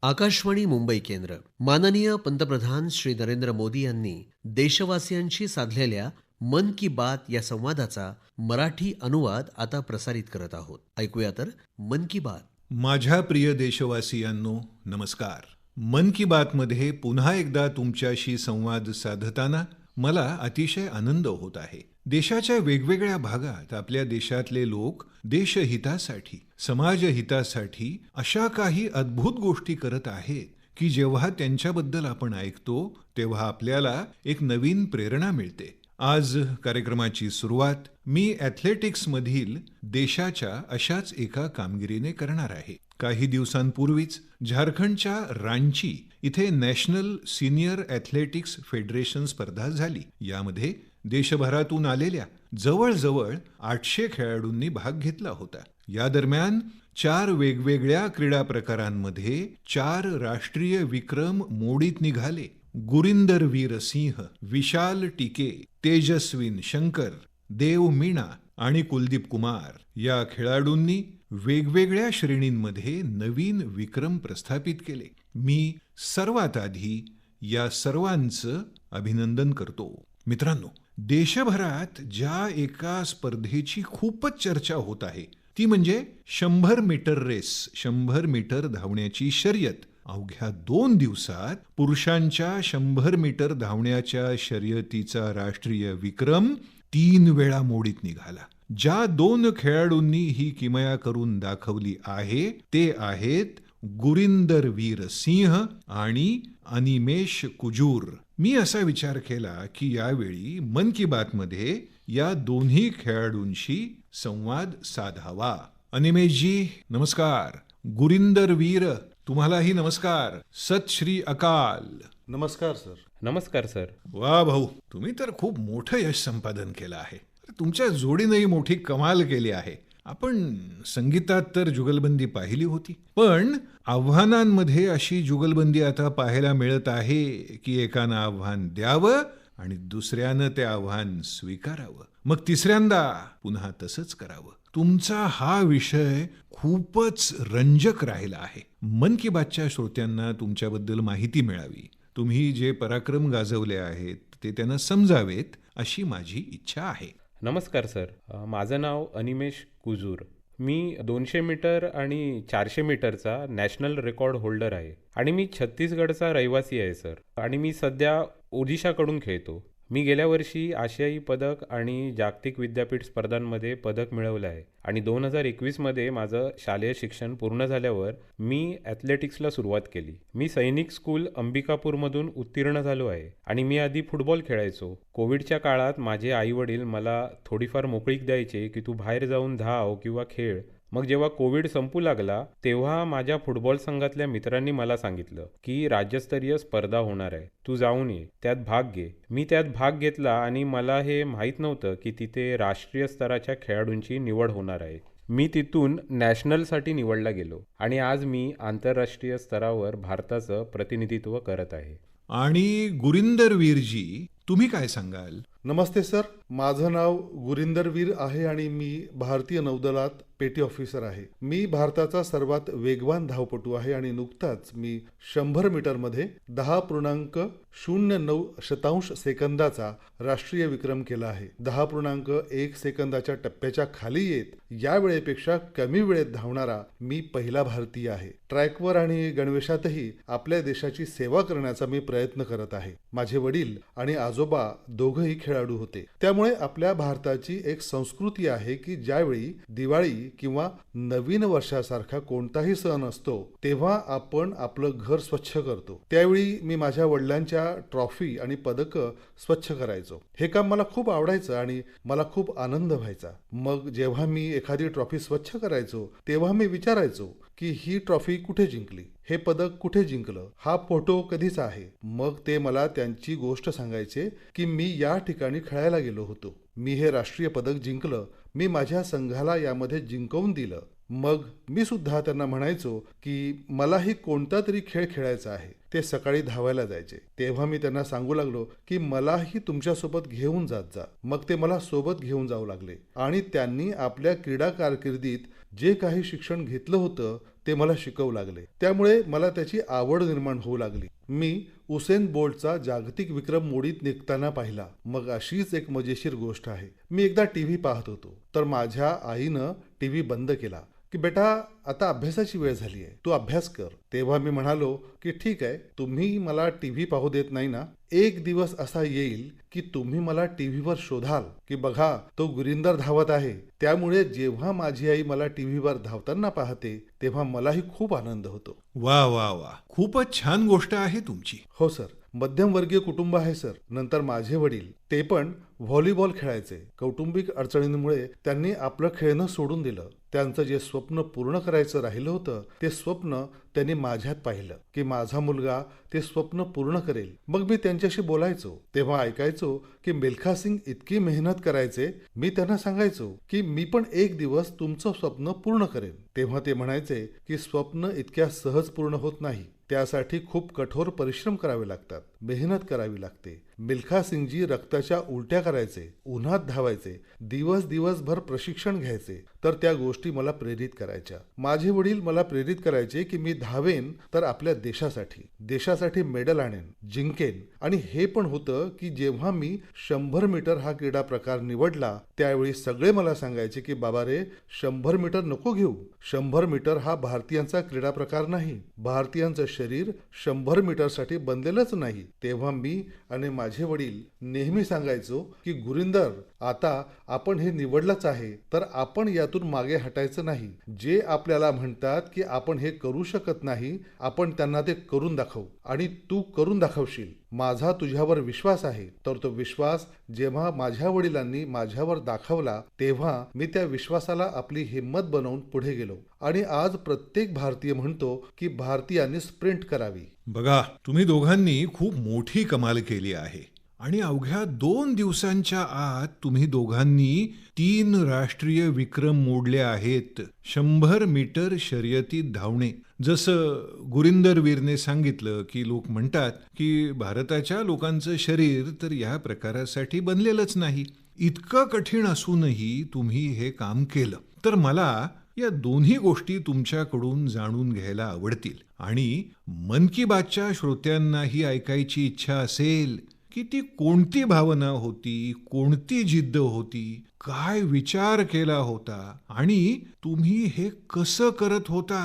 आकाशवाणी मुंबई केंद्र. माननीय पंतप्रधान श्री नरेंद्र मोदी यांनी देशवासियांशी साधलेल्या मन की बात या संवादाचा मराठी अनुवाद आता प्रसारित करत आहोत. ऐकूया तर मन की बात. माझ्या प्रिय देशवासियांनो, नमस्कार. मन की बात मध्ये पुन्हा एकदा तुमच्याशी संवाद साधताना मला अतिशय आनंद होत आहे. देशाच्या वेगवेगळ्या भागात आपल्या देशातले लोक देशहितासाठी, समाजहितासाठी अशा काही अद्भुत गोष्टी करत आहेत की जेव्हा त्यांच्याबद्दल आपण ऐकतो तेव्हा आपल्याला एक नवीन प्रेरणा मिळते. आज कार्यक्रमाची सुरुवात मी ॲथलेटिक्समधील देशाच्या अशाच एका कामगिरीने करणार आहे. काही दिवसांपूर्वीच झारखंडच्या रांची इथे नॅशनल सिनियर ॲथलेटिक्स फेडरेशन स्पर्धा झाली. यामध्ये देशभरातून आलेल्या जवळजवळ 800 खेळाडूंनी भाग घेतला होता. या दरम्यान 4 वेगवेगळ्या क्रीडा प्रकारांमध्ये 4 राष्ट्रीय विक्रम मोडीत निघाले. गुरिंदर वीर सिंह, विशाल टिके, तेजस्विन शंकर, देव मीणा आणि कुलदीप कुमार या खेळाडूंनी वेगवेगळ्या श्रेणींमध्ये नवीन विक्रम प्रस्थापित केले. मी सर्वात आधी या सर्वांचं अभिनंदन करतो. मित्रांनो, देशभरात ज्या एका स्पर्धेची खूपच चर्चा होत आहे ती म्हणजे 100 मीटर रेस, 100 मीटर धावण्याची शर्यत. अवघ्या 2 दिवसात पुरुषांच्या 100 मीटर धावण्याच्या शर्यतीचा राष्ट्रीय विक्रम 3 वेळा मोडीत निघाला. ज्या 2 खेळाडूंनी ही किमया करून दाखवली आहे ते आहेत गुरिंदर वीर सिंह आणि अनिमेश कुजूर. मी असा विचार केला की यावेळी मन की बात मध्ये या दोन्ही खेळाडूंशी संवाद साधावा. अनिमेशजी नमस्कार. गुरिंदर वीर तुम्हालाही नमस्कार. सत श्री अकाल. नमस्कार सर. नमस्कार सर. वा भाऊ, तुम्ही तर खूप मोठं यश संपादन केलं आहे. तुमच्या जोडीनेही मोठी कमाल केली आहे. आपण संगीतात तर जुगलबंदी पाहिली होती, पण आव्हानांमध्ये अशी जुगलबंदी आता पाहायला मिळत आहे की एकानं आव्हान द्यावं आणि दुसऱ्यानं ते आव्हान स्वीकारावं, मग तिसऱ्यांदा पुन्हा तसंच करावं. तुमचा हा विषय खूपच रंजक राहिला आहे. मन की बातच्या श्रोत्यांना तुमच्याबद्दल माहिती मिळावी, तुम्ही जे पराक्रम गाजवले आहेत ते त्यांना समजावेत अशी माझी इच्छा आहे. नमस्कार सर. माझं नाव अनिमेश कुजूर. मी 200 मीटर आणि 400 मीटरचा नॅशनल रेकॉर्ड होल्डर आहे आणि मी छत्तीसगडचा रहिवासी आहे सर. आणि मी सध्या ओडिशाकडून खेळतो. मी गेल्या वर्षी आशियाई पदक आणि जागतिक विद्यापीठ स्पर्धांमध्ये पदक मिळवलं आहे आणि 2021मध्ये माझं शालेय शिक्षण पूर्ण झाल्यावर मी ॲथलेटिक्सला सुरुवात केली. मी सैनिक स्कूल अंबिकापूरमधून उत्तीर्ण झालो आहे आणि मी आधी फुटबॉल खेळायचो. कोविडच्या काळात माझे आईवडील मला थोडीफार मोकळीक द्यायचे की तू बाहेर जाऊन धाव किंवा खेळ. मग जेव्हा कोविड संपू लागला तेव्हा माझ्या फुटबॉल संघातल्या मित्रांनी मला सांगितलं की राज्यस्तरीय स्पर्धा होणार आहे, तू जाऊन ये, त्यात भाग घे. मी त्यात भाग घेतला आणि मला हे माहीत नव्हतं की तिथे राष्ट्रीय स्तराच्या खेळाडूंची निवड होणार आहे. मी तिथून नॅशनलसाठी निवडला गेलो आणि आज मी आंतरराष्ट्रीय स्तरावर भारताचं प्रतिनिधित्व करत आहे. आणि गुरिंदर वीरजी, तुम्ही काय सांगाल? नमस्ते सर. माझं नाव गुरिंदर वीर आहे आणि मी भारतीय नौदलात पेटी ऑफिसर आहे. मी भारताचा सर्वात वेगवान धावपटू आहे आणि नुकताच मी 100 मीटरमध्ये 10.09 सेकंदाचा राष्ट्रीय विक्रम केला आहे. 10.1 सेकंदाच्या टप्प्याच्या खाली येत या वेळेपेक्षा कमी वेळेत धावणारा मी पहिला भारतीय आहे. ट्रॅकवर आणि गणवेशातही आपल्या देशाची सेवा करण्याचा मी प्रयत्न करत आहे. माझे वडील आणि आजोबा दोघंही खेळाडू होते, त्यामुळे आपल्या भारताची एक संस्कृती आहे की ज्यावेळी दिवाळी किंवा नवीन वर्षासारखा कोणताही सण असतो तेव्हा आपण आपलं घर स्वच्छ करतो. त्यावेळी मी माझ्या वडिलांच्या ट्रॉफी आणि पदकं स्वच्छ करायचो. हे काम मला खूप आवडायचं आणि मला खूप आनंद व्हायचा. मग जेव्हा मी एखादी ट्रॉफी स्वच्छ करायचो तेव्हा मी विचारायचो की ही ट्रॉफी कुठे जिंकली, हे पदक कुठे जिंकलं, हा फोटो कधीचा आहे. मग ते मला त्यांची गोष्ट सांगायचे की मी या ठिकाणी खेळायला गेलो होतो, मी हे राष्ट्रीय पदक जिंकलं, मी माझ्या संघाला यामध्ये जिंकवून दिलं. मग मी सुद्धा त्यांना म्हणायचो की मलाही कोणता तरी खेळ खेळायचा आहे. ते सकाळी धावायला जायचे तेव्हा मी त्यांना सांगू लागलो की मलाही तुमच्यासोबत घेऊन जात जा. मग ते मला सोबत घेऊन जाऊ लागले आणि त्यांनी आपल्या क्रीडा कारकिर्दीत जे काही शिक्षण घेतलं होतं ते मला शिकवू लागले. त्यामुळे मला त्याची आवड निर्माण होऊ लागली. मी उसेन बोल्टचा जागतिक विक्रम मोडीत निघताना पाहिला. मग अशीच एक मजेशीर गोष्ट आहे. मी एकदा टीव्ही पाहत होतो तर माझ्या आईनं टीव्ही बंद केला की बेटा आता अभ्यासाची वेळ झाली आहे, तू अभ्यास कर. तेव्हा मी म्हणालो की ठीक आहे, तुम्ही मला टीव्ही पाहू देत नाही ना, एक दिवस असा येईल की तुम्ही मला टीव्हीवर शोधाल की बघा तो गुरिंदर धावत आहे. त्यामुळे जेव्हा माझी आई मला टीव्हीवर धावताना पाहते तेव्हा मलाही खूप आनंद होतो. वा वा वा, खूपच छान गोष्ट आहे तुमची. हो सर, मध्यमवर्गीय कुटुंब आहे सर. नंतर माझे वडील ते पण व्हॉलीबॉल खेळायचे. कौटुंबिक अडचणींमुळे त्यांनी आपलं खेळणं सोडून दिलं. त्यांचं जे स्वप्न पूर्ण करायचं राहिलं होतं ते स्वप्न त्यांनी माझ्यात पाहिलं की माझा मुलगा ते स्वप्न पूर्ण करेल. मग मी त्यांच्याशी बोलायचो तेव्हा ऐकायचो की मिल्खा सिंग इतकी मेहनत करायचे. मी त्यांना सांगायचो की मी पण एक दिवस तुमचं स्वप्न पूर्ण करेन. तेव्हा ते म्हणायचे की स्वप्न इतक्या सहज पूर्ण होत नाही, त्यासाठी खूप कठोर परिश्रम करावे लागतात, मेहनत करावी लागते. मिल्खा सिंगजी रक्ताच्या उलट्या करायचे, उन्हात धावायचे, दिवसभर प्रशिक्षण घ्यायचे. तर त्या गोष्टी मला प्रेरित करायच्या. माझे वडील मला प्रेरित करायचे की मी धावेन तर आपल्या देशासाठी मेडल आणेन, जिंकेन. आणि हे पण होतं की जेव्हा मी 100 मीटर हा क्रीडा प्रकार निवडला त्यावेळी सगळे मला सांगायचे की बाबा रे, 100 मीटर नको घेऊ. 100 मीटर हा भारतीयांचा क्रीडा प्रकार नाही. भारतीयांचं शरीर 100 मीटरसाठी बनलेलंच नाही. तेव्हा मी आणि माझे वडील नेहमी सांगायचो की गुरिंदर, आता आपण हे निवडलंच आहे तर आपण यातून मागे हटायचं नाही. जे आपल्याला म्हणतात की आपण हे करू शकत नाही, आपण त्यांना ते करून दाखवू आणि तू करून दाखवशील. माझा तुझ्यावर विश्वास आहे. तर तो विश्वास जेव्हा माझ्या वडिलांनी माझ्यावर दाखवला तेव्हा मी त्या विश्वासाला आपली हिंमत बनवून पुढे गेलो आणि आज प्रत्येक भारतीय म्हणतो की भारतीयांनी स्प्रिंट करावी. बघा, तुम्ही दोघांनी खूप मोठी कमाल केली आहे आणि अवघ्या 2 दिवसांच्या आत तुम्ही दोघांनी 3 राष्ट्रीय विक्रम मोडले आहेत. 100 मीटर शर्यतीत धावणे. जसं गुरिंदर वीरने सांगितलं की लोक म्हणतात की भारताच्या लोकांचं शरीर तर या प्रकारासाठी बनलेलंच नाही. इतकं कठीण असूनही तुम्ही हे काम केलं. तर मला या दोन्ही गोष्टी तुमच्याकडून जाणून घ्यायला आवडतील आणि मन की बातच्या श्रोत्यांनाही ऐकायची इच्छा असेल की ती कोणती भावना होती, कोणती जिद्द होती, काय विचार केला होता आणि तुम्ही हे कसं करत होता.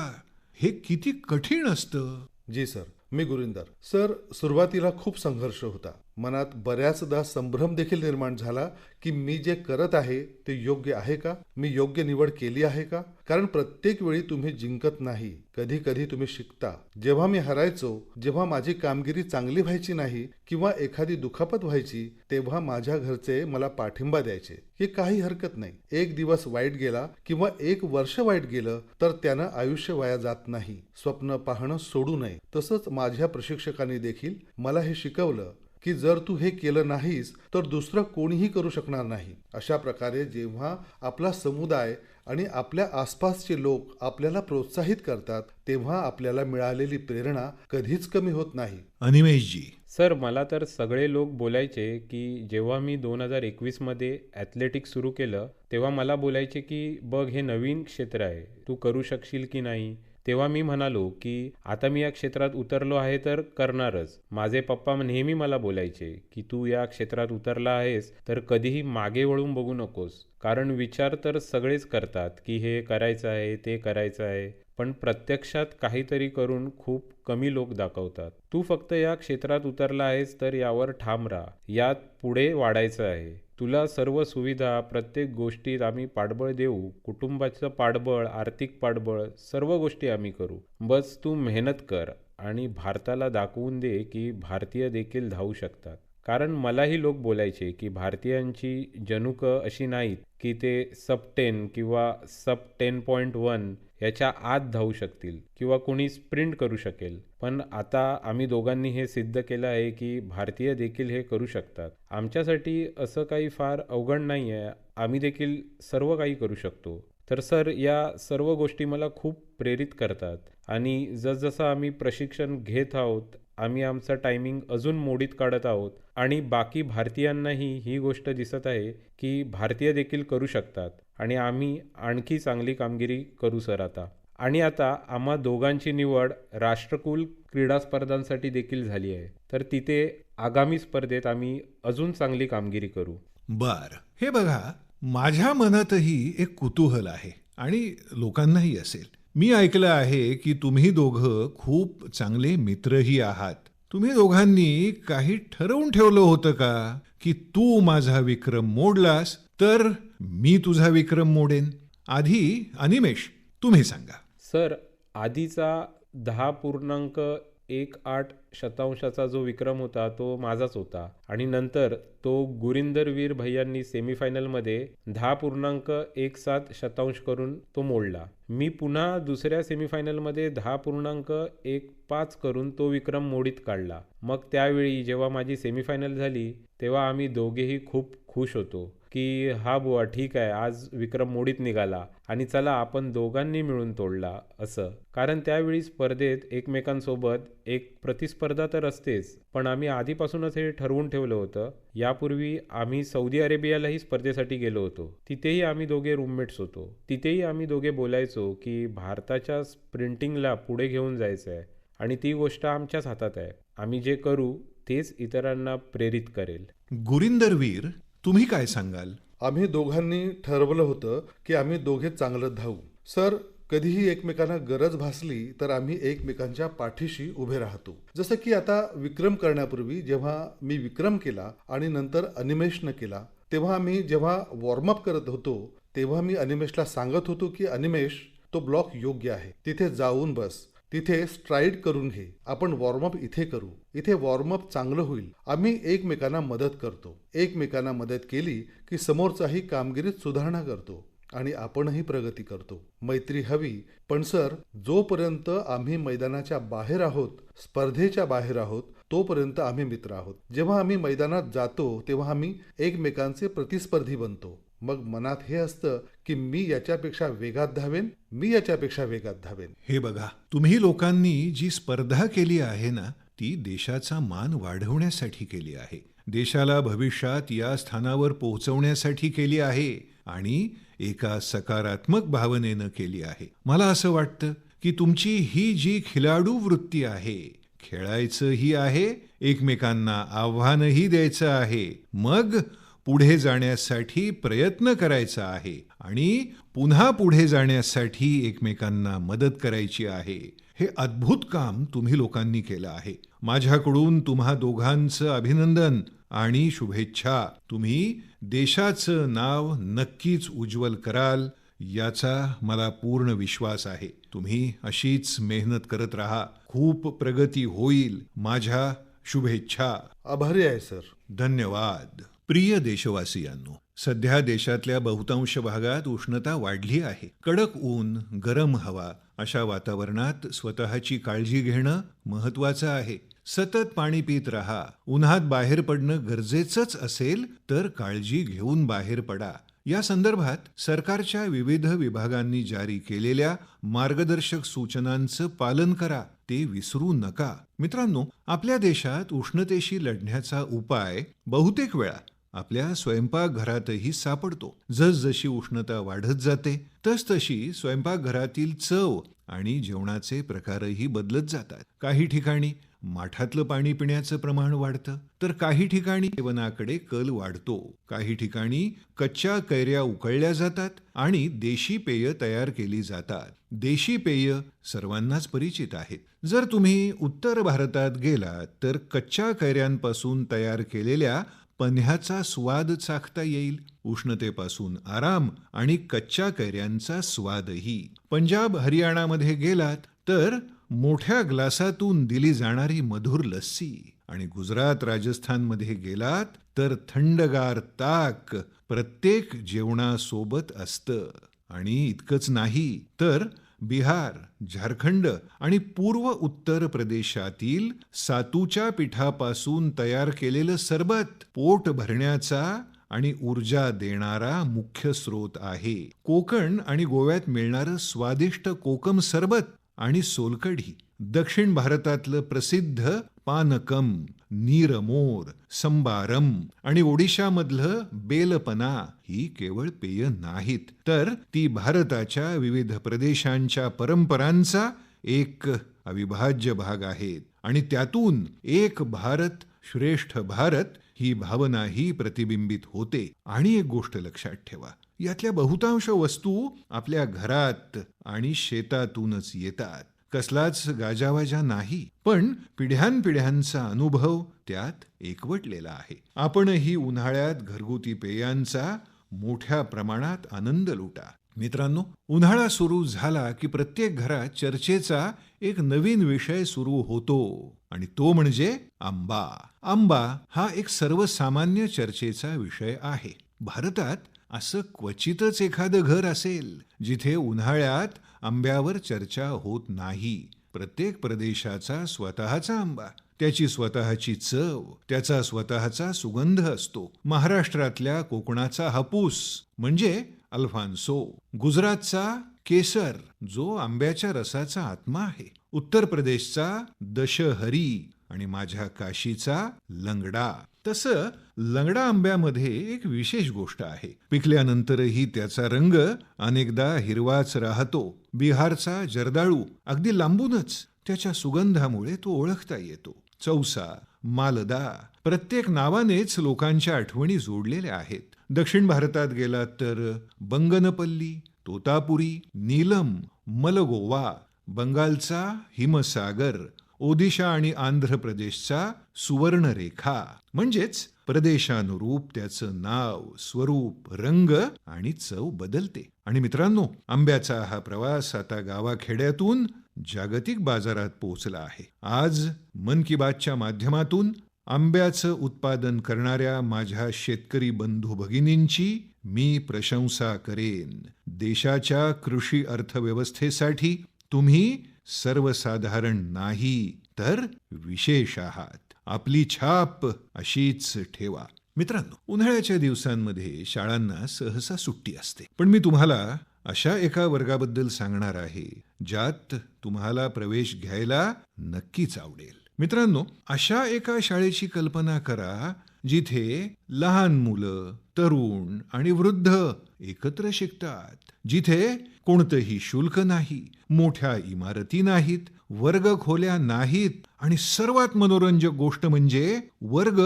हे किती कठीण असतं. जी सर, मी गुरिंदर. सर, सुरुवातीला खूप संघर्ष होता. मनात बऱ्याचदा संभ्रम देखील निर्माण झाला की मी जे करत आहे ते योग्य आहे का, मी योग्य निवड केली आहे का. कारण प्रत्येक वेळी तुम्ही जिंकत नाही, कधी कधी तुम्ही शिकता. जेव्हा मी हरायचो, जेव्हा माझी कामगिरी चांगली व्हायची नाही किंवा एखादी दुखापत व्हायची तेव्हा माझ्या घरचे मला पाठिंबा द्यायचे की काही हरकत नाही, एक दिवस वाईट गेला किंवा 1 वर्ष वाईट गेलं तर त्यानं आयुष्य वाया जात नाही, स्वप्न पाहणं सोडू नये. तसंच माझ्या प्रशिक्षकांनी देखील मला हे शिकवलं की जर तू हे केलं नाहीस तर दुसरं कोणीही करू शकणार नाही. अशा प्रकारे जेव्हा आपला समुदाय आणि आपल्या आसपासचे लोक आपल्याला प्रोत्साहित करतात तेव्हा आपल्याला मिळालेली प्रेरणा कधीच कमी होत नाही. अनिमेशजी. सर, मला तर सगळे लोक बोलायचे की जेव्हा मी 2021 मध्ये ॲथलेटिक्स सुरू केलं तेव्हा मला बोलायचे की बघ, हे नवीन क्षेत्र आहे, तू करू शकशील की नाही. तेव्हा मी म्हणालो की आता मी या क्षेत्रात उतरलो आहे तर करणारच. माझे पप्पा नेहमी मला बोलायचे की तू या क्षेत्रात उतरला आहेस तर कधीही मागे वळून बघू नकोस. कारण विचार तर सगळेच करतात की हे करायचं आहे, ते करायचं आहे, पण प्रत्यक्षात काहीतरी करून खूप कमी लोक दाखवतात. तू फक्त या क्षेत्रात उतरला आहेस तर यावर ठाम राहा. यात पुढे वाढायचं आहे. तुला सर्व सुविधा, प्रत्येक गोष्टीत आम्ही पाठबळ देऊ. कुटुंबाचं पाठबळ, आर्थिक पाठबळ, सर्व गोष्टी आम्ही करू. बस तू मेहनत कर आणि भारताला दाखवून दे की भारतीय देखील धावू शकतात. कारण मलाही लोक बोलायचे की भारतीयांची जनुकं अशी नाहीत की ते सब-10 किंवा सब-10.1 याच्या आत धावू शकतील किंवा कोणी स्प्रिंट करू शकेल. पण आता आम्ही दोघांनी हे सिद्ध केलं आहे की भारतीय देखील हे करू शकतात. आमच्यासाठी असं काही फार अवघड नाही आहे. आम्ही देखील सर्व काही करू शकतो. तर सर, या सर्व गोष्टी मला खूप प्रेरित करतात आणि जसजसं आम्ही प्रशिक्षण घेत आहोत आम्ही आमचं टायमिंग अजून मोडीत काढत आहोत आणि बाकी भारतीयांनाही ही गोष्ट दिसत आहे की भारतीय देखील करू शकतात आणि आम्ही आणखी चांगली कामगिरी करू सर आता. आणि आता आम्हा दोघांची निवड राष्ट्रकुल क्रीडा स्पर्धांसाठी देखील झाली आहे. तर तिथे आगामी स्पर्धेत आम्ही अजून चांगली कामगिरी करू. बर, हे बघा, माझ्या मनातही एक कुतूहल आहे आणि लोकांनाही असेल. मी ऐकलं आहे की तुम्ही दोघं खूप चांगले मित्रही आहात. तुम्ही दोघांनी काही ठरवून ठेवलं होतं का की तू माझा विक्रम मोडलास तर मी तुझा विक्रम मोडेन? आधी अनिमेष, तुम्ही सांगा. सर, आधीचा 10.18 शतांशाचा जो विक्रम होता तो माझाच होता आणि नंतर तो गुरिंदर वीर भैयांनी सेमीफायनलमध्ये 10.17 शतांश करून तो मोडला. मी पुन्हा दुसऱ्या सेमीफायनलमध्ये 10.15 करून तो विक्रम मोडीत काढला. मग त्यावेळी जेव्हा माझी सेमीफायनल झाली तेव्हा आम्ही दोघेही खूप खुश होतो की हा बुवा ठीक आहे, आज विक्रम मोडीत निघाला आणि चला आपण दोघांनी मिळून तोडला असं. कारण त्यावेळी स्पर्धेत एकमेकांसोबत एक प्रतिस्पर्धा तर असतेच, पण आम्ही आधीपासूनच हे ठरवून ठेवलं होतं. यापूर्वी आम्ही सौदी अरेबियालाही स्पर्धेसाठी गेलो होतो. तिथेही आम्ही दोघे रूममेट्स होतो. तिथेही आम्ही दोघे बोलायचो की भारताच्या स्प्रिंटिंगला पुढे घेऊन जायचं आहे आणि ती गोष्ट आमच्याच हातात आहे. आम्ही जे करू तेच इतरांना प्रेरित करेल. गुरिंदर वीर, तुम्ही काय सांगाल? आम्ही दोघांनी ठरवलं होतं की आम्ही दोघे चांगलं धावू. सर, कधीही एकमेकांना गरज भासली तर आम्ही एकमेकांच्या पाठीशी उभे राहतो. जसं की आता विक्रम करण्यापूर्वी जेव्हा मी विक्रम केला आणि नंतर अनिमेशनं केला, तेव्हा आम्ही जेव्हा वॉर्मअप करत होतो तेव्हा मी अनिमेशला सांगत होतो की अनिमेश, तो ब्लॉक योग्य आहे, तिथे जाऊन बस, तिथे स्ट्राईड करून घे, आपण वॉर्मअप इथे करू, इथे वॉर्मअप चांगलं होईल. आम्ही एकमेकांना मदत करतो. एकमेकांना मदत केली की समोरचाही कामगिरीत सुधारणा करतो आणि आपणही प्रगती करतो. मैत्री हवी, पण सर, जोपर्यंत आम्ही मैदानाच्या बाहेर आहोत, स्पर्धेच्या बाहेर आहोत, तोपर्यंत आम्ही मित्र आहोत. जेव्हा आम्ही मैदानात जातो तेव्हा आम्ही एकमेकांचे प्रतिस्पर्धी बनतो. मग मनात हे असतं की मी याच्यापेक्षा वेगात धावेन, मी याच्यापेक्षा वेगात धावेन. हे बघा, तुम्ही लोकांनी जी स्पर्धा केली आहे ना, ती देशाचा मान वाढवण्यासाठी केली आहे. देशाला भविष्यात या स्थानावर पोहोचवण्यासाठी केली आहे आणि एका सकारात्मक भावनेनं केली आहे. मला असं वाटतं की तुमची ही जी खिलाडू वृत्ती आहे, खेळायचंही आहे, एकमेकांना आव्हानही द्यायचं आहे, मग पुढे जाण्यासाठी प्रयत्न करायचा आहे आणि पुन्हा पुढे जाण्यासाठी एकमेकांना मदत करायची आहे. हे अद्भुत काम तुम्ही लोकांनी केलं आहे. माझ्याकडून तुम्हा दोघांचं अभिनंदन आणि शुभेच्छा. तुम्ही देशाचं नाव नक्कीच उज्ज्वल कराल याचा मला पूर्ण विश्वास आहे. तुम्ही अशीच मेहनत करत राहा. खूप प्रगती होईल. माझ्या शुभेच्छा. आभारी आहे सर. धन्यवाद. प्रिय देशवासियांनो, सध्या देशातल्या बहुतांश भागात उष्णता वाढली आहे. कडक ऊन, गरम हवा अशा वातावरणात स्वतःची काळजी घेणं महत्वाचं आहे. सतत पाणी पित राहा. उन्हात बाहेर पडणं गरजेचंच असेल तर काळजी घेऊन बाहेर पडा. या संदर्भात सरकारच्या विविध विभागांनी जारी केलेल्या मार्गदर्शक सूचनांचं पालन करा. ते विसरू नका. मित्रांनो, आपल्या देशात उष्णतेशी लढण्याचा उपाय बहुतेक वेळा आपल्या स्वयंपाकघरातही सापडतो. जसजशी उष्णता वाढत जाते तसतशी स्वयंपाकघरातील चव आणि जेवणाचे प्रकारही बदलत जातात. काही ठिकाणी माठातलं पाणी पिण्याचं प्रमाण वाढतं, तर काही ठिकाणी जेवणाकडे कल वाढतो. काही ठिकाणी कच्च्या कैऱ्या उकळल्या जातात आणि देशी पेय तयार केली जातात. देशी पेय सर्वांनाच परिचित आहेत. जर तुम्ही उत्तर भारतात गेलात तर कच्च्या कैऱ्यांपासून तयार केलेल्या पन्ह्याचा स्वाद चाखता येईल. उष्णतेपासून आराम आणि कच्च्या कैऱ्यांचा स्वादही. पंजाब हरियाणामध्ये गेलात तर मोठ्या ग्लासातून दिली जाणारी मधुर लस्सी आणि गुजरात राजस्थानमध्ये गेलात तर थंडगार ताक प्रत्येक जेवणासोबत असतं. आणि इतकंच नाही तर बिहार, झारखंड आणि पूर्व उत्तर प्रदेशातील सातूच्या पिठापासून तयार केलेलं सरबत पोट भरण्याचा आणि ऊर्जा देणारा मुख्य स्रोत आहे. कोकण आणि गोव्यात मिळणारं स्वादिष्ट कोकम सरबत आणि सोलकढी दक्षिण भारतातलं प्रसिद्ध पानकम, नीरमोर, संबारम आणि ओडिशामधलं बेलपना ही केवळ पेय नाहीत, तर ती भारताच्या विविध प्रदेशांच्या परंपरांचा एक अविभाज्य भाग आहेत. आणि त्यातून एक भारत श्रेष्ठ भारत ही भावनाही प्रतिबिंबित होते. आणि एक गोष्ट लक्षात ठेवा, यातल्या बहुतांश वस्तू आपल्या घरात आणि शेतातूनच येतात. कसलाच गाजावाजा नाही, पण पिढ्यानपिढ्यांचा अनुभव त्यात एकवटलेला आहे. आपणही उन्हाळ्यात घरगुती पेयांचा मोठ्या प्रमाणात आनंद लुटा. मित्रांनो, उन्हाळा सुरू झाला की प्रत्येक घरात चर्चेचा एक नवीन विषय सुरू होतो आणि तो म्हणजे आंबा. आंबा हा एक सर्वसामान्य चर्चेचा विषय आहे. भारतात असं क्वचितच एखादं घर असेल जिथे उन्हाळ्यात आंब्यावर चर्चा होत नाही. प्रत्येक प्रदेशाचा स्वतःचा आंबा, त्याची स्वतःची चव, त्याचा स्वतःचा सुगंध असतो. महाराष्ट्रातल्या कोकणाचा हापूस म्हणजे अल्फान्सो, गुजरातचा केसर जो आंब्याच्या रसाचा आत्मा आहे, उत्तर प्रदेशचा दशहरी आणि माझ्या काशीचा लंगडा. तसं लंगडा आंब्यामध्ये एक विशेष गोष्ट आहे. पिकल्यानंतरही त्याचा रंग अनेकदा हिरवाच राहतो. बिहारचा जर्दाळू अगदी लांबूनच त्याच्या सुगंधामुळे तो ओळखता येतो. चौसा, मालदा, प्रत्येक नावानेच लोकांच्या आठवणी जोडलेल्या आहेत. दक्षिण भारतात गेलात तर बंगनपल्ली, तोतापुरी, नीलम, मलगोवा, बंगालचा हिमसागर, ओदिशा आणि आंध्र प्रदेशचा सुवर्णरेखा. म्हणजेच प्रदेशानुरूप त्याचं नाव, स्वरूप, रंग आणि चव बदलते. आणि मित्रांनो, आंब्याचा हा प्रवास आता गावाखेड्यातून जागतिक बाजारात पोहोचला आहे. आज मन की बातच्या माध्यमातून आंब्याचं उत्पादन करणाऱ्या माझ्या शेतकरी बंधू भगिनींची मी प्रशंसा करेन. देशाच्या कृषी अर्थव्यवस्थेसाठी तुम्ही सर्वसाधारण नाही तर विशेष आहात. आपली छाप अशीच ठेवा. मित्रांनो, उन्हाळ्याच्या दिवसांमध्ये शाळांना सहसा सुट्टी असते, पण मी तुम्हाला अशा एका वर्गाबद्दल सांगणार आहे ज्यात तुम्हाला प्रवेश घ्यायला नक्कीच आवडेल. मित्रांनो, अशा एका शाळेची कल्पना करा जिथे लहान मुलं, तरुण आणि वृद्ध एकत्र शिकतात, जिथे कोणतंही शुल्क नाही, मोठ्या इमारती नाहीत, वर्ग खोल्या नाहीत आणि सर्वात मनोरंजक गोष्ट म्हणजे वर्ग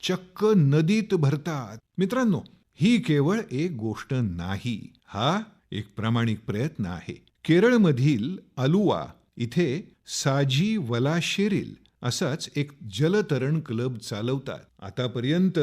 चक्क नदीत भरतात. मित्रांनो, ही केवळ एक गोष्ट नाही, हा एक प्रामाणिक प्रयत्न आहे. केरळमधील अलुवा इथे साजी वलाशेरिल असाच एक जलतरण क्लब चालवतात. आतापर्यंत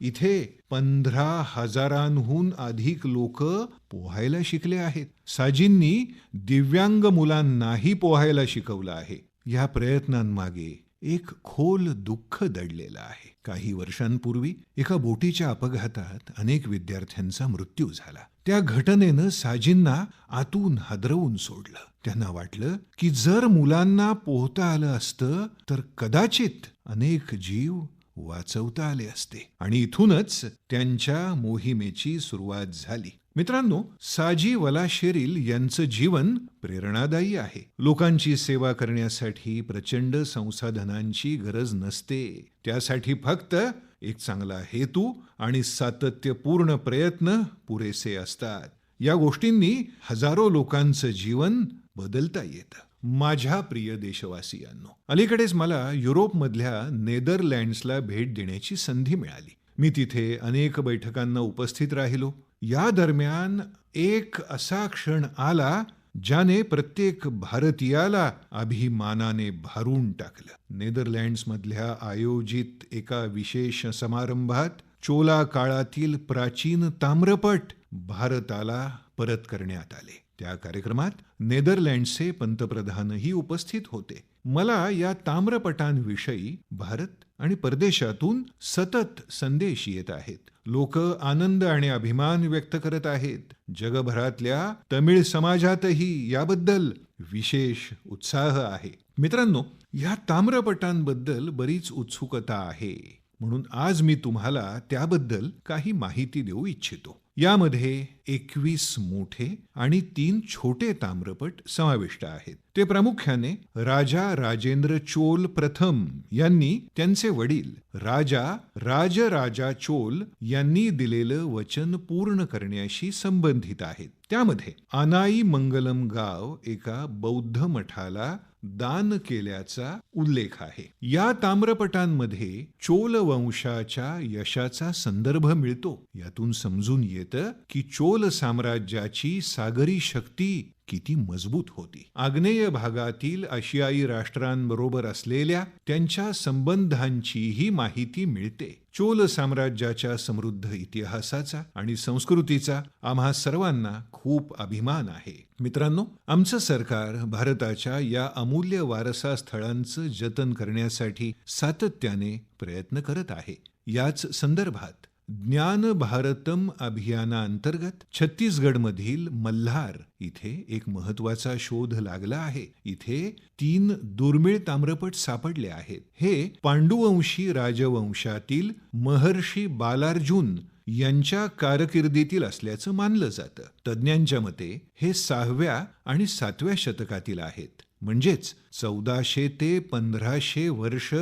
इथे 15,000हून अधिक लोक पोहायला शिकले आहेत. साजींनी दिव्यांग मुलांनाही पोहायला शिकवलं आहे. या प्रयत्नांमागे एक खोल दुःख दडलेलं आहे. काही वर्षांपूर्वी एका बोटीच्या अपघातात अनेक विद्यार्थ्यांचा मृत्यू झाला. त्या घटनेनं साजींना आतून हादरवून सोडलं. त्यांना वाटलं की जर मुलांना पोहता आलं असतं तर कदाचित अनेक जीव वाचवता आले असते. आणि इथूनच त्यांच्या मोहिमेची सुरुवात झाली. मित्रांनो, साजी वलाशेरिल यांचं जीवन प्रेरणादायी आहे. लोकांची सेवा करण्यासाठी प्रचंड संसाधनांची गरज नसते. त्यासाठी फक्त एक चांगला हेतू आणि सातत्यपूर्ण प्रयत्न पुरेसे असतात. या गोष्टींनी हजारो लोकांचं जीवन बदलता येतं. माझ्या प्रिय देशवासियांनो, अलीकडेच मला युरोपमधल्या नेदरलँड्सला भेट देण्याची संधी मिळाली. मी तिथे अनेक बैठकांना उपस्थित राहिलो. या दरम्यान एक असा क्षण आला ज्याने प्रत्येक भारतीयाला अभिमानाने भारून टाकलं. नेदरलँड्समधल्या आयोजित एका विशेष समारंभात चोला काळातील प्राचीन ताम्रपट भारताला परत करण्यात आले. त्या कार्यक्रमात नेदरलँड्सचे पंतप्रधानही उपस्थित होते. मला या ताम्रपटांविषयी भारत आणि परदेशातून सतत संदेश येत आहेत. लोक आनंद आणि अभिमान व्यक्त करत आहेत. जगभरातल्या तमिळ समाजातही याबद्दल विशेष उत्साह आहे. मित्रांनो, या ताम्रपटांबद्दल बरीच उत्सुकता आहे. म्हणून आज मी तुम्हाला त्याबद्दल काही माहिती देऊ इच्छितो. यामध्ये 21 मोठे आणि 3 छोटे ताम्रपट समाविष्ट आहेत. ते प्रामुख्याने राजा राजेंद्र चोल प्रथम यांनी त्यांचे वडील राजा राजराजा चोल यांनी दिलेलं वचन पूर्ण करण्याशी संबंधित आहेत. त्यामध्ये आनाई मंगलम गाव एका बौद्ध मठाला दान केल्याचा उल्लेख आहे. या ताम्रपटांमध्ये चोल वंशाच्या यशाचा संदर्भ मिळतो. यातून समजून येतं की चोल साम्राज्याची सागरी शक्ती किती मजबूत होती. आग्नेय भागातील आशियाई राष्ट्रांबरोबर असलेल्या त्यांच्या संबंधांचीही माहिती मिळते. चोल साम्राज्याच्या समृद्ध इतिहासाचा आणि संस्कृतीचा आम्हा सर्वांना खूप अभिमान आहे. मित्रांनो, आमचं सरकार भारताच्या या अमूल्य वारसा स्थळांचं जतन करण्यासाठी सातत्याने प्रयत्न करत आहे. याच संदर्भात ज्ञान भारतम अभियानाअंतर्गत छत्तीसगडमधील मल्हार इथे एक महत्वाचा शोध लागला आहे. इथे 3 दुर्मिळ ताम्रपट सापडले आहेत. हे पांडुवंशी राजवंशातील महर्षी बालार्जुन यांच्या कारकिर्दीतील असल्याचं मानलं जातं. तज्ज्ञांच्या मते हे 6व्या आणि 7व्या शतकातील आहेत. म्हणजेच 1400 ते 1500 वर्ष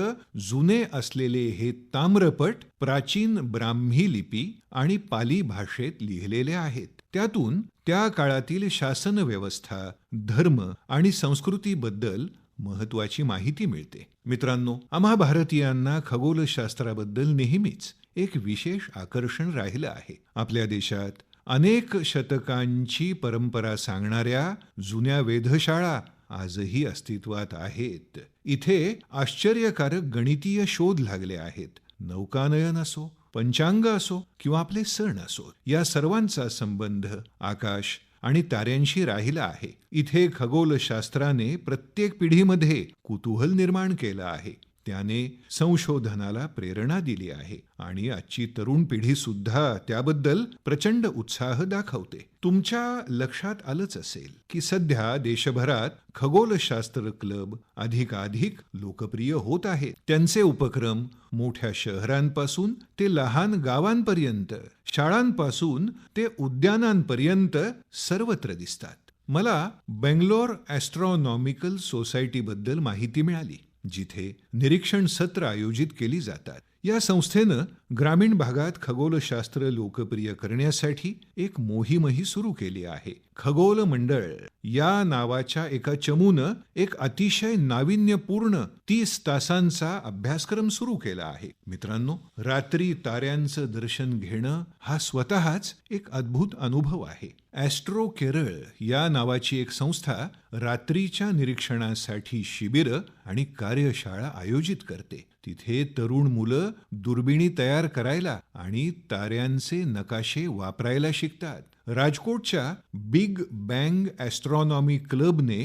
जुने असलेले हे ताम्रपट प्राचीन ब्राह्मी लिपी आणि पाली भाषेत लिहिलेले आहेत. त्यातून त्या काळातील शासन व्यवस्था, धर्म आणि संस्कृतीबद्दल महत्वाची माहिती मिळते. मित्रांनो, आम्हा भारतीयांना खगोलशास्त्राबद्दल नेहमीच एक विशेष आकर्षण राहिलं आहे. आपल्या देशात अनेक शतकांची परंपरा सांगणाऱ्या जुन्या वेधशाळा आजही अस्तित्वात आहेत. इथे आश्चर्यकारक गणितीय शोध लागले आहेत. नौकानयन असो, पंचांग असो किंवा आपले सण असो, या सर्वांचा संबंध आकाश आणि ताऱ्यांशी राहिला आहे. इथे खगोलशास्त्राने प्रत्येक पिढीमध्ये कुतूहल निर्माण केलं आहे. त्याने संशोधनाला प्रेरणा दिली आहे आणि आजची तरुण पिढी सुद्धा त्याबद्दल प्रचंड उत्साह दाखवते. तुमच्या लक्षात आलंच असेल की सध्या देशभरात खगोलशास्त्र क्लब अधिकाधिक लोकप्रिय होत आहेत. त्यांचे उपक्रम मोठ्या शहरांपासून ते लहान गावांपर्यंत, शाळांपासून ते उद्यानांपर्यंत सर्वत्र दिसतात. मला बेंगलोर ॲस्ट्रॉनॉमिकल सोसायटीबद्दल माहिती मिळाली, जिथे निरीक्षण सत्र आयोजित केली जातात. या संस्थेनं ग्रामीण भागात खगोलशास्त्र लोकप्रिय करण्यासाठी एक मोहीमही सुरू केली आहे. खगोल मंडळ या नावाच्या एका चमूनं एक अतिशय नाविन्यपूर्ण 30 तासांचा अभ्यासक्रम सुरू केला आहे. मित्रांनो, रात्री ताऱ्यांचं दर्शन घेणं हा स्वतःच एक अद्भुत अनुभव आहे. ॲस्ट्रो केरळ या नावाची एक संस्था रात्रीच्या निरीक्षणासाठी शिबिरं आणि कार्यशाळा आयोजित करते. तिथे तरुण मुलं दुर्बिणी तयार करायला आणि ताऱ्यांचे नकाशे वापरायला शिकतात. राजकोटच्या बिग बँग ॲस्ट्रॉनॉमी क्लबने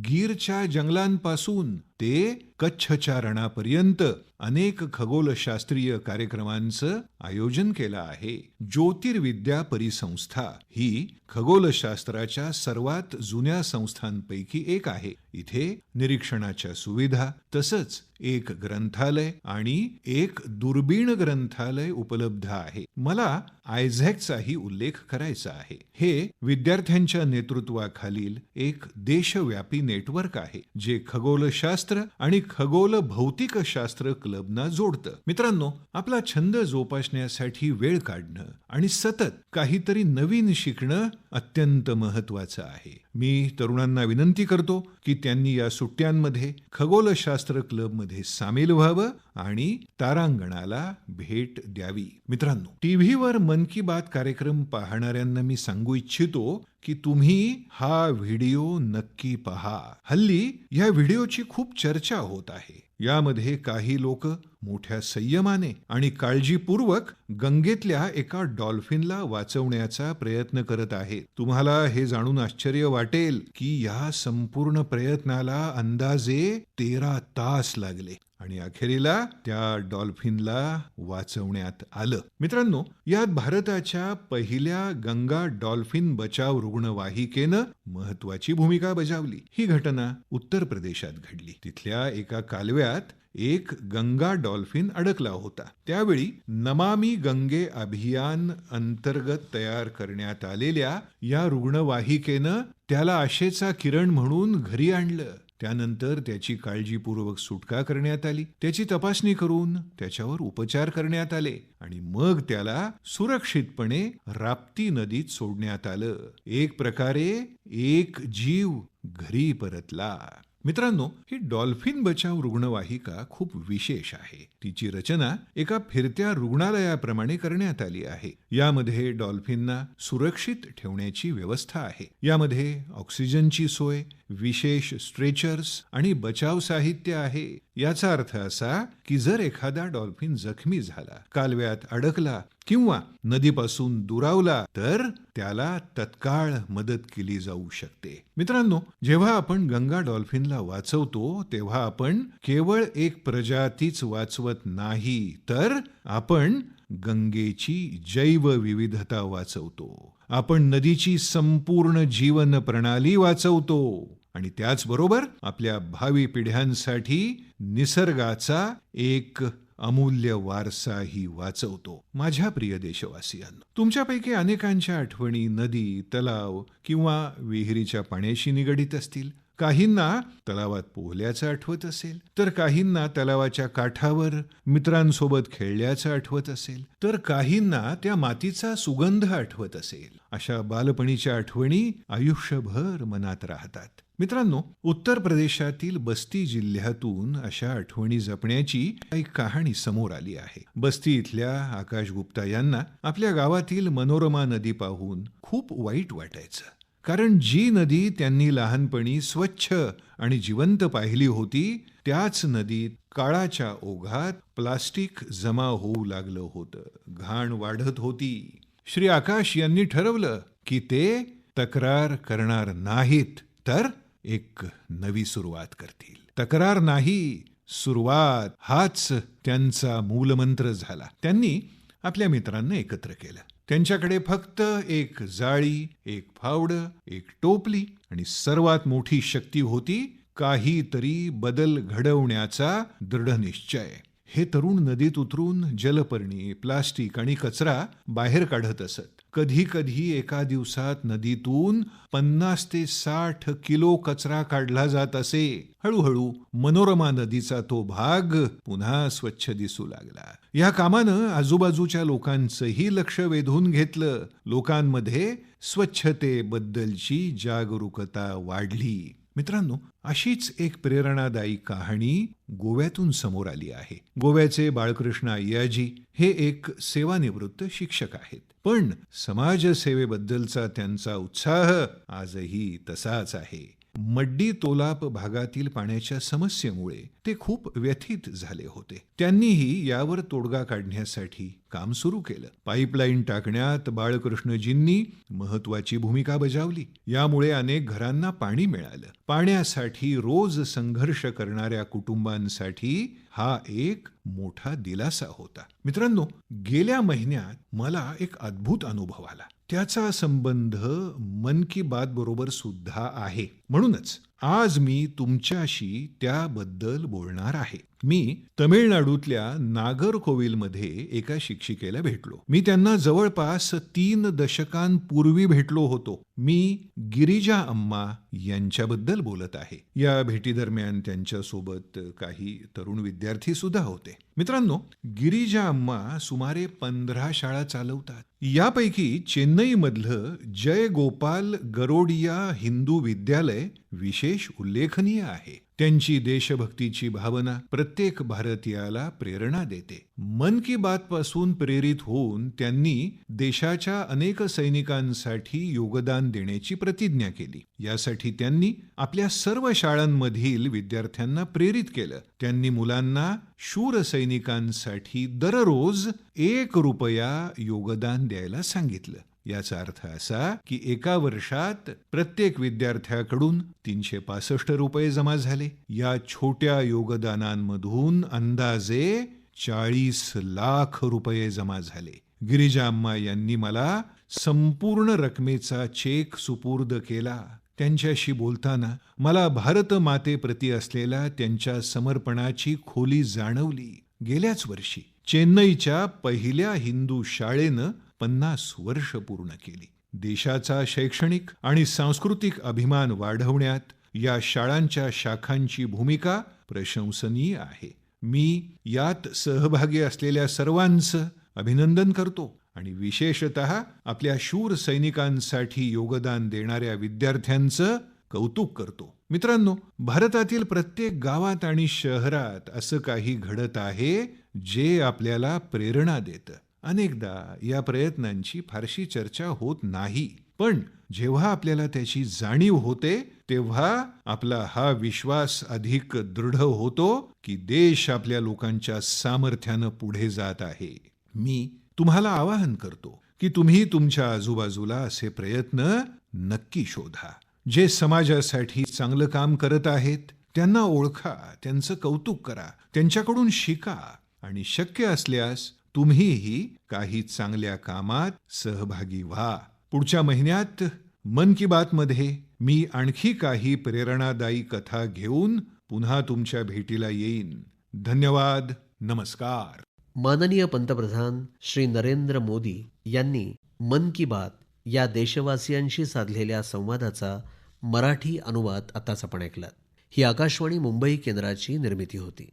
गीरच्या जंगलांपासून ते कच्छच्या रणापर्यंत अनेक खगोलशास्त्रीय कार्यक्रमांचं आयोजन केलं आहे. ज्योतिर्विद्या परिसंस्था ही खगोलशास्त्राच्या सर्वात जुन्या संस्थांपैकी एक आहे. इथे निरीक्षणाच्या सुविधा, तसंच एक ग्रंथालय आणि एक दुर्बीण ग्रंथालय उपलब्ध आहे. मला आयझॅकचाही उल्लेख करायचा आहे. हे विद्यार्थ्यांच्या नेतृत्वाखालील एक देशव्यापी नेटवर्क आहे, जे खगोलशास्त्र आणि खगोल भौतिकशास्त्र क्लबना जोडतं. मित्रांनो, आपला छंद जोपासण्यासाठी वेळ काढणं आणि सतत काहीतरी नवीन शिकणं अत्यंत महत्वाचं आहे. मी तरुणांना विनंती करतो की त्यांनी या सुट्ट्यांमध्ये खगोलशास्त्र क्लबमध्ये सामील व्हावं आणि तारांगणाला भेट द्यावी. मित्रांनो, टीव्हीवर मन की बात कार्यक्रम पाहणाऱ्यांना मी सांगू इच्छितो की तुम्ही हा व्हिडिओ नक्की पहा. हल्ली या व्हिडिओची खूप चर्चा होत आहे. यामध्ये काही लोक मोठ्या संयमाने आणि काळजीपूर्वक गंगेतल्या एका डॉल्फिनला वाचवण्याचा प्रयत्न करत आहेत. तुम्हाला हे जाणून आश्चर्य वाटेल की या संपूर्ण प्रयत्नाला अंदाजे 13 तास लागले आणि अखेरीला त्या डॉल्फिनला वाचवण्यात आलं. मित्रांनो, यात भारताच्या पहिल्या गंगा डॉल्फिन बचाव रुग्णवाहिकेनं महत्वाची भूमिका बजावली. ही घटना उत्तर प्रदेशात घडली. तिथल्या एका कालव्यात एक गंगा डॉल्फिन अडकला होता. त्यावेळी नमामि गंगे अभियान अंतर्गत तयार करण्यात आलेल्या या रुग्णवाहिकेनं त्याला आशेचा किरण म्हणून घरी आणलं. त्यानंतर त्याची काळजीपूर्वक सुटका करण्यात आली, त्याची तपासणी करून त्याच्यावर उपचार करण्यात आले आणि मग त्याला सुरक्षितपणे राप्ती नदीत सोडण्यात आलं. एक प्रकारे एक जीव घरी परतला. मित्रांनो, ही डॉल्फिन बचाव रुग्णवाहिका खूप विशेष आहे. तिची रचना एका फिरत्या रुग्णालयाप्रमाणे करण्यात आली आहे. यामध्ये डॉल्फिनना सुरक्षित ठेवण्याची व्यवस्था आहे. यामध्ये ऑक्सिजनची सोय, विशेष स्ट्रेचर्स आणि बचाव साहित्य आहे. याचा अर्थ असा की जर एखादा डॉल्फिन जखमी झाला, कालव्यात अडकला किंवा नदीपासून दुरावला तर त्याला तत्काळ मदत केली जाऊ शकते. मित्रांनो, जेव्हा आपण गंगा डॉल्फिनला वाचवतो तेव्हा आपण केवळ एक प्रजातीच वाचवत नाही, तर आपण गंगेची जैवविविधता वाचवतो. आपण नदीची संपूर्ण जीवन प्रणाली वाचवतो आणि त्याचबरोबर आपल्या भावी पिढ्यांसाठी निसर्गाचा एक अमूल्य वारसाही वाचवतो. माझ्या प्रिय देशवासियांनो, तुमच्यापैकी अनेकांच्या आठवणी नदी, तलाव किंवा विहिरीच्या पाण्याशी निगडीत असतील. काहींना तलावात पोहल्याचं आठवत असेल, तर काहींना तलावाच्या काठावर मित्रांसोबत खेळल्याचं आठवत असेल, तर काहींना त्या मातीचा सुगंध आठवत असेल. अशा बालपणीच्या आठवणी आयुष्यभर मनात राहतात. मित्रांनो, उत्तर प्रदेशातील बस्ती जिल्ह्यातून अशा आठवणी जपण्याची एक कहाणी समोर आली आहे. बस्ती इथल्या आकाश गुप्ता यांना आपल्या गावातील मनोरमा नदी पाहून खूप वाईट वाटायचं. कारण जी नदी त्यांनी लहानपणी स्वच्छ आणि जिवंत पाहिली होती, त्याच नदीत काळाच्या ओघात प्लास्टिक जमा होऊ लागलं होतं. घाण वाढत होती. श्री आकाश यांनी ठरवलं की ते तक्रार करणार नाहीत, तर एक नवी सुरुवात करतील. तक्रार नाही, सुरुवात, हाच त्यांचा मूलमंत्र झाला. त्यांनी आपल्या मित्रांना एकत्र केलं. त्यांच्याकडे फक्त एक जाळी, एक फावडं, एक टोपली आणि सर्वात मोठी शक्ती होती काहीतरी बदल घडवण्याचा दृढनिश्चय. हे तरुण नदीत उतरून जलपर्णी, प्लास्टिक आणि कचरा बाहेर काढत असत. कधी कधी एका दिवसात नदीतून 50 ते 60 किलो कचरा काढला जात असे. हळूहळू मनोरमा नदीचा तो भाग पुन्हा स्वच्छ दिसू लागला. या कामानं आजूबाजूच्या लोकांचंही लक्ष वेधून घेतलं. लोकांमध्ये स्वच्छतेबद्दलची जागरूकता वाढली. मित्रांनो, अशीच एक प्रेरणादायी कहाणी गोव्यातून समोर आली आहे. गोव्याचे बाळकृष्ण अय्याजी हे एक सेवानिवृत्त शिक्षक आहेत, पण समाजसेवेबद्दलचा त्यांचा उत्साह आजही तसाच आहे. मड्डी तोलाप भागातील पाण्याच्या समस्येमुळे ते खूप व्यथित झाले होते. त्यांनीही यावर तोडगा काढण्यासाठी काम सुरू केलं. पाईपलाईन टाकण्यात बाळकृष्णजींनी महत्वाची भूमिका बजावली. यामुळे अनेक घरांना पाणी मिळालं. पाण्यासाठी रोज संघर्ष करणाऱ्या कुटुंबांसाठी हा एक मोठा दिलासा होता. मित्रांनो, गेल्या महिन्यात मला एक अद्भुत अनुभव आला. त्याचा संबंध मन की बात बरोबर सुद्धा आहे. म्हणूनच आज मी तुमच्याशी त्याबद्दल बोलणार आहे. मी तमिळनाडूतल्या नागरकोविलमध्ये एका शिक्षिकेला भेटलो. मी त्यांना जवळपास 3 दशकांपूर्वी भेटलो होतो. मी गिरिजा अम्मा यांच्याबद्दल बोलत आहे. या भेटीदरम्यान त्यांच्यासोबत काही तरुण विद्यार्थी सुद्धा होते. मित्रांनो, गिरिजा अम्मा सुमारे 15 शाळा चालवतात. यापैकी चेन्नईमधलं जय गोपाल गरोडिया हिंदू विद्यालय विशेष उल्लेखनीय आहे. त्यांची देशभक्तीची भावना प्रत्येक भारतीयाला प्रेरणा देते. मन की बात पासून प्रेरित होऊन त्यांनी देशाच्या अनेक सैनिकांसाठी योगदान देण्याची प्रतिज्ञा केली. यासाठी त्यांनी आपल्या सर्व शाळांमधील विद्यार्थ्यांना प्रेरित केलं. त्यांनी मुलांना शूर सैनिकांसाठी दररोज 1 रुपया योगदान द्यायला सांगितलं. याचा अर्थ असा की एका वर्षात प्रत्येक विद्यार्थ्याकडून 365 रुपये जमा झाले. या छोट्या योगदानांमधून अंदाजे 40 लाख रुपये जमा झाले. गिरिजा अम्मा यांनी मला संपूर्ण रकमेचा चेक सुपूर्द केला. त्यांच्याशी बोलताना मला भारत मातेप्रती असलेल्या त्यांच्या समर्पणाची खोली जाणवली. गेल्याच वर्षी चेन्नईच्या पहिल्या हिंदू शाळेनं 50 वर्ष पूर्ण केली. देशाचा शैक्षणिक आणि सांस्कृतिक अभिमान वाढवण्यात या शाळांच्या शाखांची भूमिका प्रशंसनीय आहे. मी यात सहभागी असलेल्या सर्वांचं अभिनंदन करतो आणि विशेषतः आपल्या शूर सैनिकांसाठी योगदान देणाऱ्या विद्यार्थ्यांचं कौतुक करतो. मित्रांनो, भारतातील प्रत्येक गावात आणि शहरात असं काही घडत आहे जे आपल्याला प्रेरणा देतं. अनेकदा या प्रयत्नांची फारशी चर्चा होत नाही, पण जेव्हा आपल्याला त्याची जाणीव होते तेव्हा आपला हा विश्वास अधिक दृढ होतो की देश आपल्या लोकांच्या सामर्थ्यानं पुढे जात आहे. मी तुम्हाला आवाहन करतो की तुम्ही तुमच्या आजूबाजूला असे प्रयत्न नक्की शोधा. जे समाजासाठी चांगलं काम करत आहेत त्यांना ओळखा, त्यांचं कौतुक करा, त्यांच्याकडून शिका आणि शक्य असल्यास तुम्हीही काही चांगल्या कामात सहभागी व्हा. पुढच्या महिन्यात मन की बात मध्ये मी आणखी काही प्रेरणादायी कथा घेऊन पुन्हा तुमच्या भेटीला येईन. धन्यवाद. नमस्कार. माननीय पंतप्रधान श्री नरेंद्र मोदी यांनी मन की बात या देशवासियांशी साधलेल्या संवादाचा मराठी अनुवाद आताच आपण ऐकलात. ही आकाशवाणी मुंबई केंद्राची निर्मिती होती.